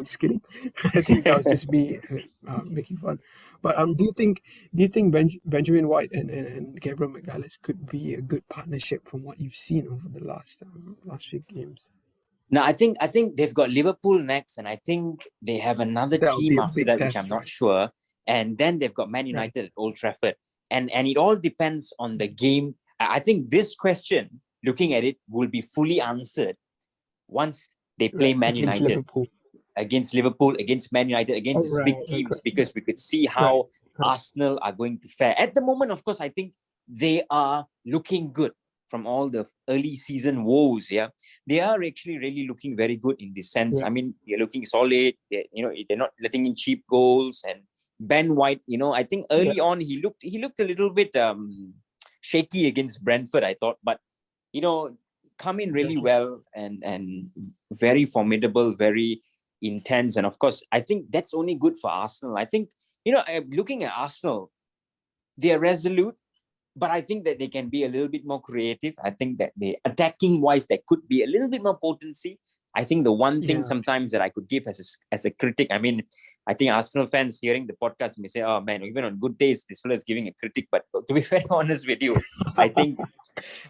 just kidding. I think that was just me making fun. But do you think Benjamin White and Gabriel Magalhaes could be a good partnership from what you've seen over the last few games? No, I think they've got Liverpool next, and I think they have another team after that, which I'm not sure. And then they've got Man United at Old Trafford. And it all depends on the game. I think this question, looking at it, will be fully answered once they play Man United against Liverpool, against Man United, against these big teams, because we could see how Arsenal are going to fare. At the moment, of course, I think they are looking good from all the early season woes. Yeah, they are actually really looking very good in this sense. They're looking solid. They're not letting in cheap goals. And Ben White, I think early on he looked a little bit shaky against Brentford, I thought, but come in really well and very formidable, very intense. And of course, I think that's only good for Arsenal. I think, looking at Arsenal, they're resolute, but I think that they can be a little bit more creative. I think that they attacking wise, there could be a little bit more potency. I think the one thing sometimes that I could give as a critic, I mean, I think Arsenal fans hearing the podcast may say, "Oh man, even on good days, this fellow is giving a critic." But to be very honest with you, I think,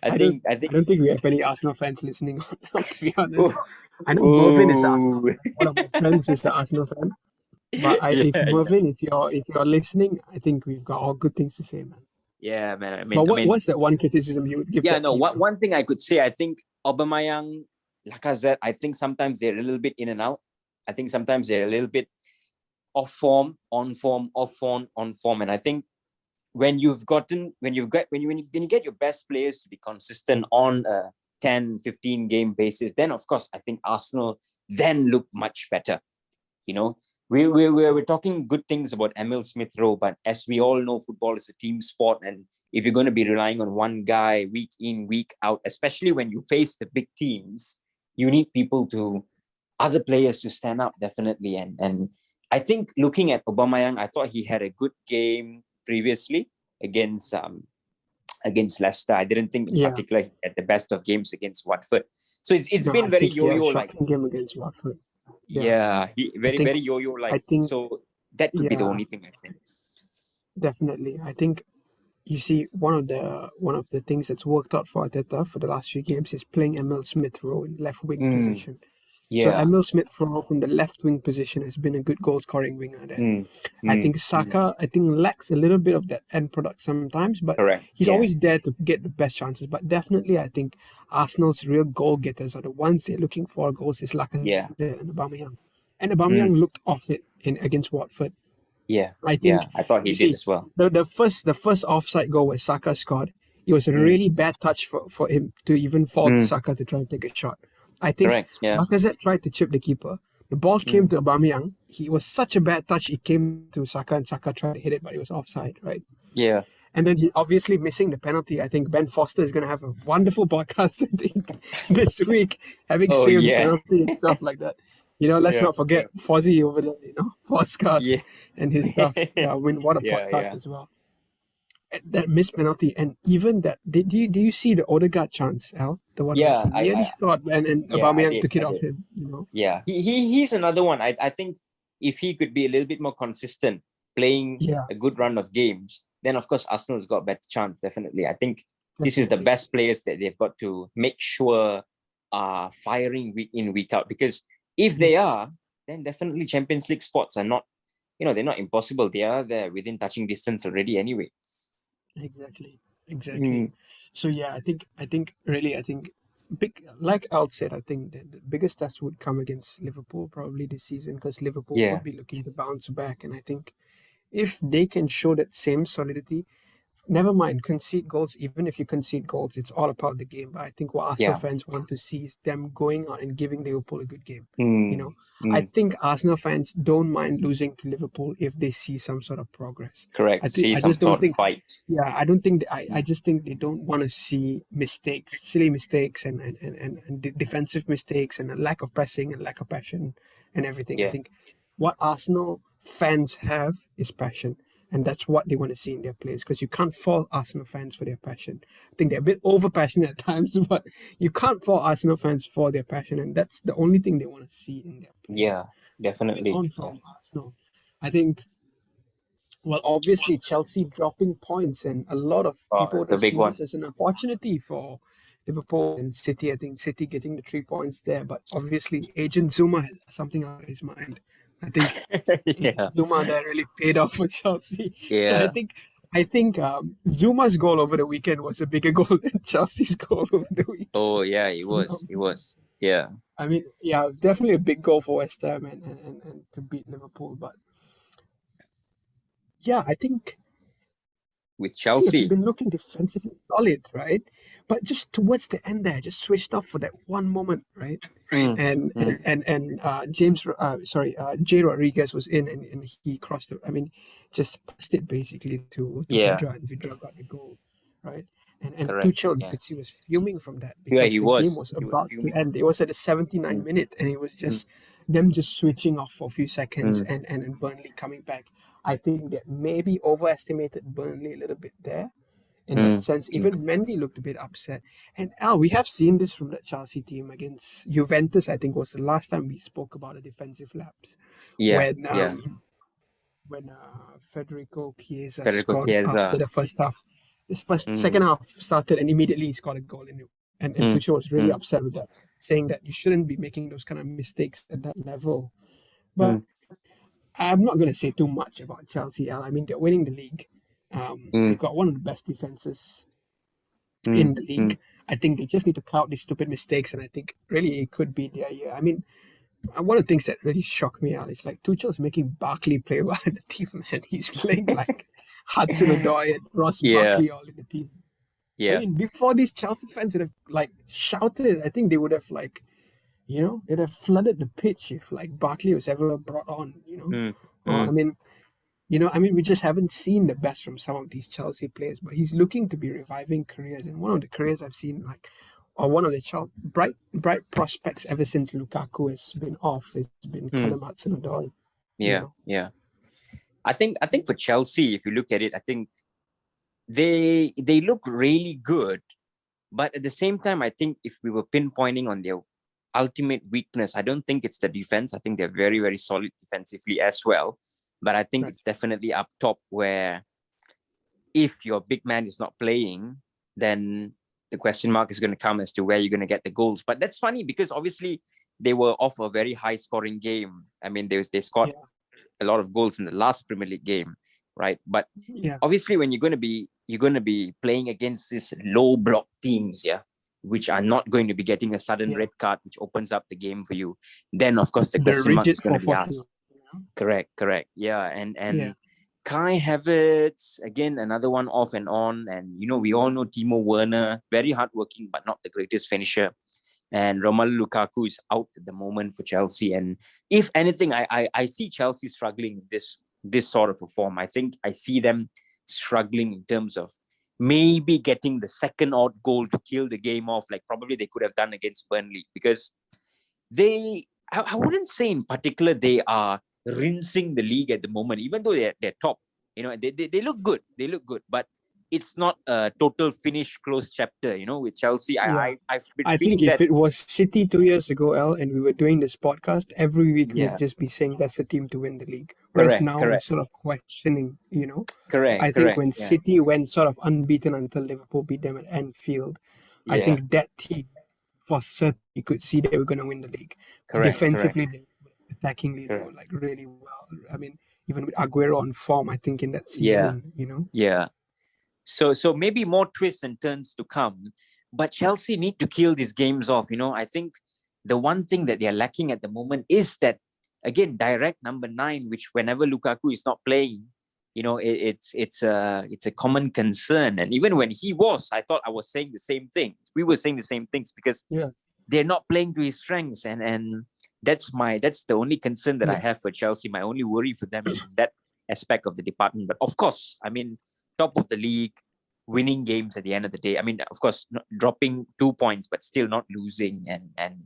I don't think we have any Arsenal fans listening. To be honest, I know Mervin is Arsenal. One of my friends is an Arsenal fan. But if Mervin, if you're listening, I think we've got all good things to say, man. Yeah, man. But what's that one criticism you would give? Yeah, no. One thing I could say, I think Aubameyang, Lacazette, I think sometimes they're a little bit in and out. I think sometimes they're a little bit off form, on form, off form, on form. And I think when you get your best players to be consistent on a 10, 15 game basis, then of course I think Arsenal then look much better. You know, we're talking good things about Emil Smith Rowe, but as we all know, football is a team sport, and if you're going to be relying on one guy week in, week out, especially when you face the big teams, you need other players to stand up, definitely. And I think looking at Aubameyang, I thought he had a good game previously against Leicester. I didn't think in particular he had the best of games against Watford. So it's been very yo-yo like game against Watford. Yeah, very yo-yo like. I think, so that could be the only thing I think. Definitely, I think you see one of the things that's worked out for Arteta for the last few games is playing Emil Smith Rowe in left wing position. Yeah. So Emil Smith Rowe from the left wing position has been a good goal scoring winger there. I think Saka lacks a little bit of that end product sometimes, but he's always there to get the best chances. But definitely, I think Arsenal's real goal getters are the ones they're looking for goals is Lacazette and Aubameyang. And Aubameyang looked off it against Watford. Yeah, I thought he did as well. The first offside goal where Saka scored, it was a really bad touch for him to even fall to Saka to try and take a shot. I think Lacazette tried to chip the keeper. The ball came to Aubameyang. He was such a bad touch. It came to Saka and Saka tried to hit it, but it was offside, right? Yeah. And then he obviously missing the penalty. I think Ben Foster is going to have a wonderful podcast this week, having saved the penalty and stuff like that. You know, let's not forget Fozzie over there, podcast and his stuff. What a podcast as well. That missed penalty and even that. Did you see the Odegaard chance, Al? The one where he nearly scored and Aubameyang took it off him. You know. Yeah, he's another one. I think if he could be a little bit more consistent, playing a good run of games, then of course Arsenal's got a better chance. Definitely, I think this is the best players that they've got to make sure are firing week in, week out. Because if they are, then definitely Champions League spots are not, they're not impossible. They are there within touching distance already anyway. Exactly. So I think big, like Al said, I think the biggest test would come against Liverpool probably this season, because Liverpool would be looking to bounce back, and I think if they can show that same solidity, never mind concede goals. Even if you concede goals, it's all about the game. But I think what Arsenal fans want to see is them going out and giving Liverpool a good game. I think Arsenal fans don't mind losing to Liverpool if they see some sort of progress. Correct. I fight. Yeah, I don't think. I just think they don't want to see mistakes, silly mistakes, and defensive mistakes, and a lack of pressing and lack of passion and everything. I think what Arsenal fans have is passion. And that's what they want to see in their players, because you can't fault Arsenal fans for their passion. I think they're a bit over passionate at times, but you can't fault Arsenal fans for their passion, and that's the only thing they want to see in their players. Yeah, definitely. On from Arsenal, I think. Well, obviously Chelsea dropping points, and a lot of people would have seen this as an opportunity for Liverpool and City. I think City getting the 3 points there, but obviously Agent Zuma had something on his mind. I think Zuma that really paid off for Chelsea. Yeah. I think Zuma's goal over the weekend was a bigger goal than Chelsea's goal over the weekend. Oh yeah, it was. It was. Yeah. I mean, it was definitely a big goal for West Ham and to beat Liverpool. But I think with Chelsea, they've been looking defensively solid, right? But just towards the end there, just switched off for that one moment, right? And Jay Rodriguez was in and he crossed it. I mean, just passed it basically to Vidra, and Vidra got the goal, right? And Tuchel, you could see, was fuming from that, because the game was about to end. It was at the 79th minute, and it was just them just switching off for a few seconds and Burnley coming back. I think that maybe overestimated Burnley a little bit there. in that sense. Even Mendy looked a bit upset. And we have seen this from the Chelsea team against Juventus. I think was the last time we spoke about a defensive lapse when Federico Chiesa scored after the first half. His second half started and immediately he scored a goal and Tuchel was really upset with that, saying that you shouldn't be making those kind of mistakes at that level. But I'm not going to say too much about Chelsea. I mean, they're winning the league. They've got one of the best defenses in the league. I think they just need to cut out these stupid mistakes, and I think really it could be their year. I mean, one of the things that really shocked me out is like Tuchel's making Barkley play well in the team, and he's playing like Hudson-Odoi and Ross Barkley all in the team. I mean, before these Chelsea fans would have like shouted, I think they would have like, they'd have flooded the pitch if like Barkley was ever brought on. I mean, we just haven't seen the best from some of these Chelsea players, but he's looking to be reviving careers. And one of the careers I've seen, or one of the bright prospects ever since Lukaku has been off, has been Callum Hudson-Odoi. Yeah. I think for Chelsea, if you look at it, I think they look really good, but at the same time, I think if we were pinpointing on their ultimate weakness, I don't think it's the defense. I think they're very, very solid defensively as well. But I think it's definitely up top where if your big man is not playing, then the question mark is going to come as to where you're going to get the goals. But that's funny because obviously they were off a very high scoring game. I mean, they scored a lot of goals in the last Premier League game, right? But obviously when you're going to be playing against these low block teams, which are not going to be getting a sudden red card, which opens up the game for you, then of course the question mark is going to be asked. Correct. Yeah. And Kai Havertz, again, another one off and on. And, we all know Timo Werner, very hardworking, but not the greatest finisher. And Romelu Lukaku is out at the moment for Chelsea. And if anything, I see Chelsea struggling this sort of a form. I think I see them struggling in terms of maybe getting the second odd goal to kill the game off, like probably they could have done against Burnley, because I wouldn't say in particular they are rinsing the league at the moment, even though they're top. They look good. But it's not a total finish close chapter. With Chelsea, I've been I think if it was City 2 years ago, and we were doing this podcast every week, we'd just be saying that's the team to win the league. Whereas now we're sort of questioning. I think when City went sort of unbeaten until Liverpool beat them at Anfield, I think that team for certain you could see they were going to win the league. Defensively, attackingly, they were like really well. I mean, even with Aguero on form, I think in that season, So maybe more twists and turns to come, but Chelsea need to kill these games off. I think the one thing that they're lacking at the moment is that, again, direct number 9, which whenever Lukaku is not playing, it's a common concern. And even when he was, I thought I was saying the same thing. We were saying the same things because they're not playing to his strengths, and that's the only concern that I have for Chelsea. My only worry for them is that aspect of the department. But of course, I mean, top of the league, winning games at the end of the day. I mean, of course, not dropping 2 points, but still not losing, and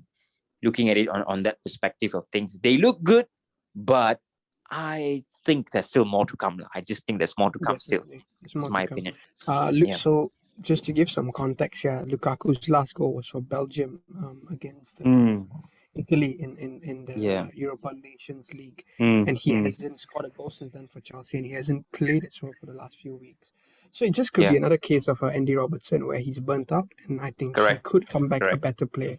looking at it on that perspective of things. They look good, but I think there's still more to come. I just think there's more to come still. That's my opinion. So just to give some context, Lukaku's last goal was for Belgium against Italy in the Europa Nations League, and he hasn't scored a goal since then for Chelsea, and he hasn't played as well for the last few weeks. So it just could be another case of Andy Robertson where he's burnt out, and I think he could come back a better player.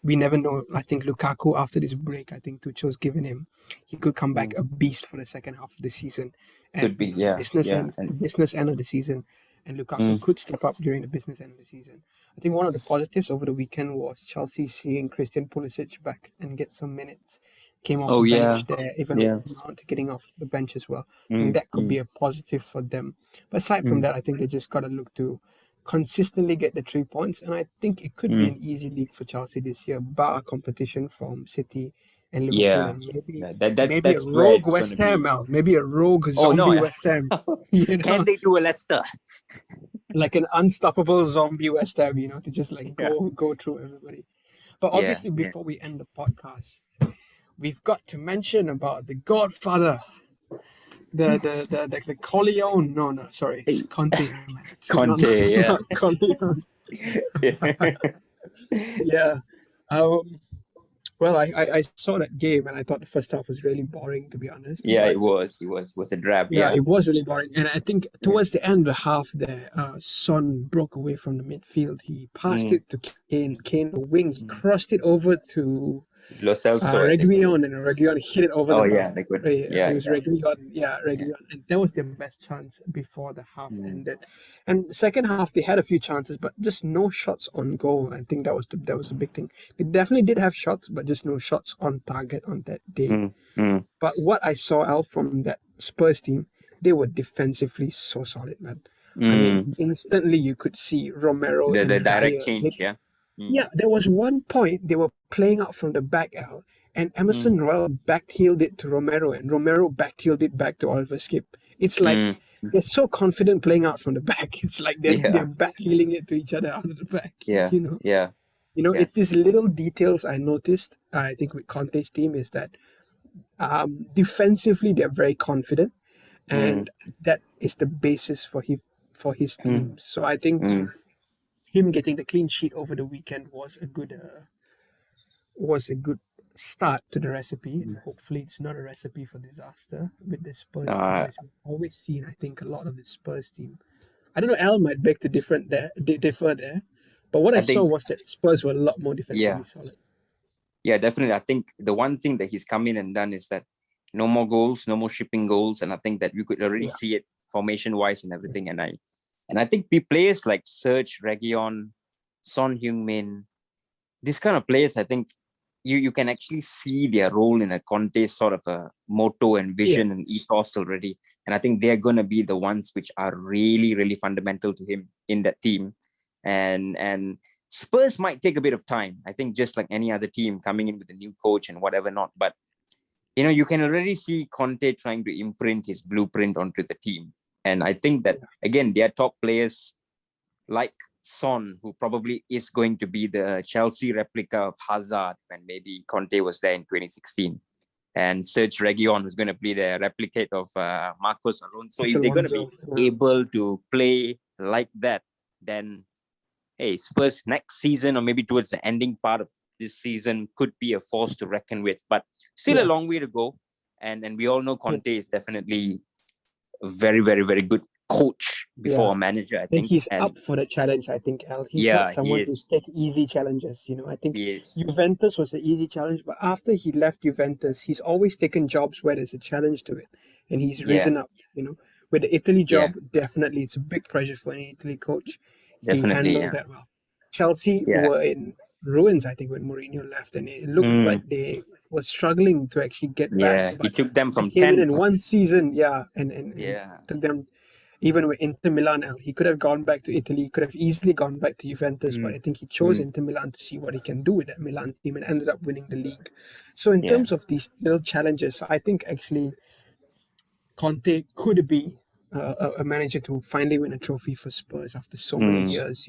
We never know. I think Lukaku, after this break, I think Tuchel's given him, he could come back a beast for the second half of the season. And could be, business end of the season, and Lukaku could step up during the business end of the season. I think one of the positives over the weekend was Chelsea seeing Christian Pulisic back and get some minutes. Came off the bench there, even Mount getting off the bench as well. I think that could be a positive for them. But aside from that, I think they just got to look to consistently get the 3 points, and I think it could be an easy league for Chelsea this year, bar competition from City and Liverpool, and maybe a rogue West Ham, maybe a rogue zombie West Ham. Can they do a Leicester? Like an unstoppable zombie West Ham, to just like go through everybody. But obviously, before we end the podcast, we've got to mention about the Godfather, the Corleone. No, sorry, it's Conte. I meant. Conte, yeah. Not Corleone. Yeah. Um. Well, I saw that game and I thought the first half was really boring, to be honest. Yeah, But it was a drab, yeah, yeah. it was really boring. And I think Mm. towards the end of the half there, Son broke away from the midfield. He passed Mm. it to Kane. Kane, the wing, he Mm. crossed it over to Lo Celso, I think. Reguilon, and Reguilon hit it over the Oh bar. yeah, they could. It Yeah, was yeah, Reguilon, yeah, yeah. Reguilon. And that was their best chance before the half Mm. ended. And the second half, they had a few chances, but just no shots on goal. I think that was a big thing. They definitely did have shots, but just no shots on target on that day. Mm. Mm. But what I saw out from that Spurs team, they were defensively so solid, man. I mean, Mm. instantly you could see Romero The and direct Dyer. change, yeah. Mm. Yeah, there was one point they were playing out from the back out, and Mm. Emerson Royal backheeled it to Romero, and Romero backheeled it back to Oliver Skip. It's like Mm. they're so confident playing out from the back. It's like they're Yeah, backheeling it to each other out of the back. yeah, You know, yeah, yeah. it's these little details I noticed. I think with Conte's team is that defensively they're very confident, Mm. and that is the basis for his team. Mm. So I think Mm. him getting the clean sheet over the weekend was a good start to the recipe, and hopefully it's not a recipe for disaster with the Spurs team. Uh, As we've always seen, I think a lot of the Spurs team. I don't know. Al might beg to differ there, but what I I saw think, was that Spurs were a lot more yeah, defensively solid. yeah, definitely. I think the one thing that he's come in and done is that no more goals, no more shipping goals, and I think that you could already Yeah, see it formation wise and everything. And I think players like Serge, Reguilon, Son Heung-min, these kind of players, I think you can actually see their role in a Conte sort of a motto and yeah, vision and ethos already. And I think they're going to be the ones which are really, really fundamental to him in that team. And Spurs might take a bit of time. I think just like any other team coming in with a new coach and whatever not. But, you can already see Conte trying to imprint his blueprint onto the team. And I think that, again, their top players like Son, who probably is going to be the Chelsea replica of Hazard when maybe Conte was there in 2016. And Serge Reguilon, who's going to be the replicate of Marcos Alonso. If they're going to be Alonso. Yeah. able to play like that, then, hey, Spurs next season or maybe towards the ending part of this season could be a force to reckon with. But still a Yeah. long way to go. And we all know Yeah. Conte is definitely a very, very, very good coach before Yeah. a manager, I I think think. he's And up for the challenge. I think Al. He's not yeah, he someone who's is. take easy challenges. I think He is. Juventus was an easy challenge, but after he left Juventus, he's always taken jobs where there's a challenge to it, and he's Yeah, risen up. With the Italy yeah, job, definitely it's a big pressure for an Italy coach. He definitely. handled Yeah, that well. Chelsea yeah. were in ruins, I think, when Mourinho left, and it looked like Mm, they were struggling to actually get back. yeah. He But took them he from came in 10th. in one season, yeah, and Yeah. took them. Even with Inter Milan, he could have gone back to Italy. He could have easily gone back to Juventus, but I Mm, think he chose mm, Inter Milan to see what he can do with that Milan team and ended up winning the league. So, in yeah. terms of these little challenges, I think actually Conte could be a manager to finally win a trophy for Spurs after so many Mm, years.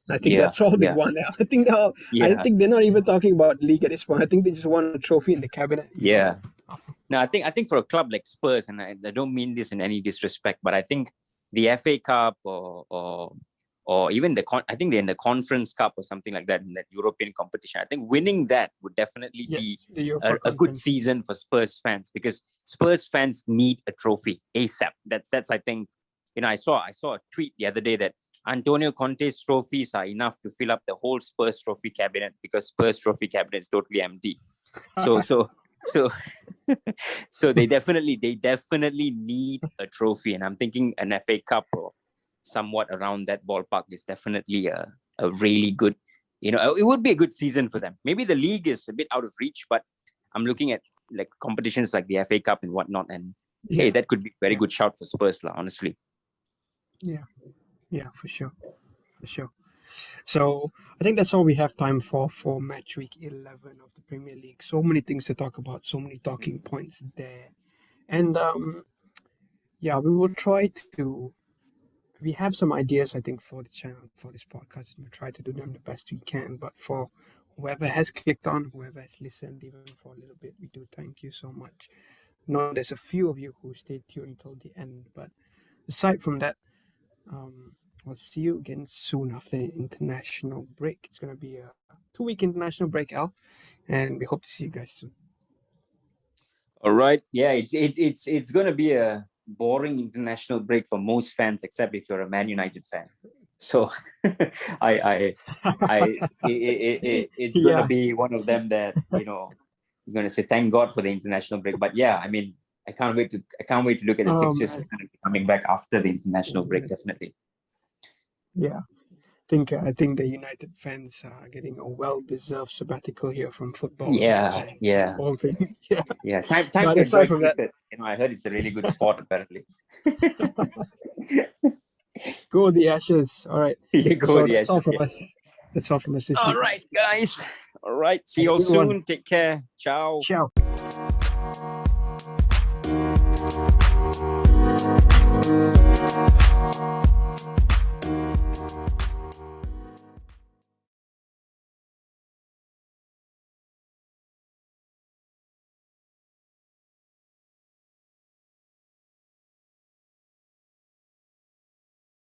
I think yeah. that's all they Yeah. want. I think I Yeah. think they're not even talking about league at this point. I think they just want a trophy in the cabinet. Yeah. After. No, I think for a club like Spurs, and I don't mean this in any disrespect, but I think the FA Cup or even I think they're in the Conference Cup or something like that in that European competition. I think winning that would definitely be Yes, the UEFA a good conference. season for Spurs fans, because Spurs fans need a trophy ASAP. That's I think, I saw a tweet the other day that Antonio Conte's trophies are enough to fill up the whole Spurs trophy cabinet, because Spurs trophy cabinet is totally empty. So so so they definitely need a trophy, and I'm thinking an FA Cup or somewhat around that ballpark is definitely a really good, it would be a good season for them. Maybe the league is a bit out of reach, but I'm looking at like competitions like the FA Cup and whatnot, and hey, that could be a very good shout for Spurs, honestly. Yeah, for sure. So I think that's all we have time for match week 11 of the Premier League. So many things to talk about, so many talking points there. And yeah, we will try to. We have some ideas, I think, for the channel, for this podcast. We'll try to do them the best we can. But for whoever has clicked on, whoever has listened, even for a little bit, we do thank you so much. know there's a few of you who stay tuned until the end. But aside from that, we'll see you again soon after the international break. It's going to be a 2-week international break, Al, and we hope to see you guys soon. All right. Yeah, it's going to be a boring international break for most fans, except if you're a Man United fan. So it's going to be one of them that, you know, you're going to say thank God for the international break. But yeah, I mean, I can't wait to look at the fixtures that are going to be coming back after the international break. Definitely. Yeah, I think the United fans are getting a well-deserved sabbatical here from football. Yeah. All things. Yeah. Time but to aside enjoy from cricket. that, you know, I heard it's a really good sport. Apparently. Go the Ashes. All right. That's all from us. That's all from us this week. All right, guys. All right. See you all soon. Take care. Ciao. Ciao.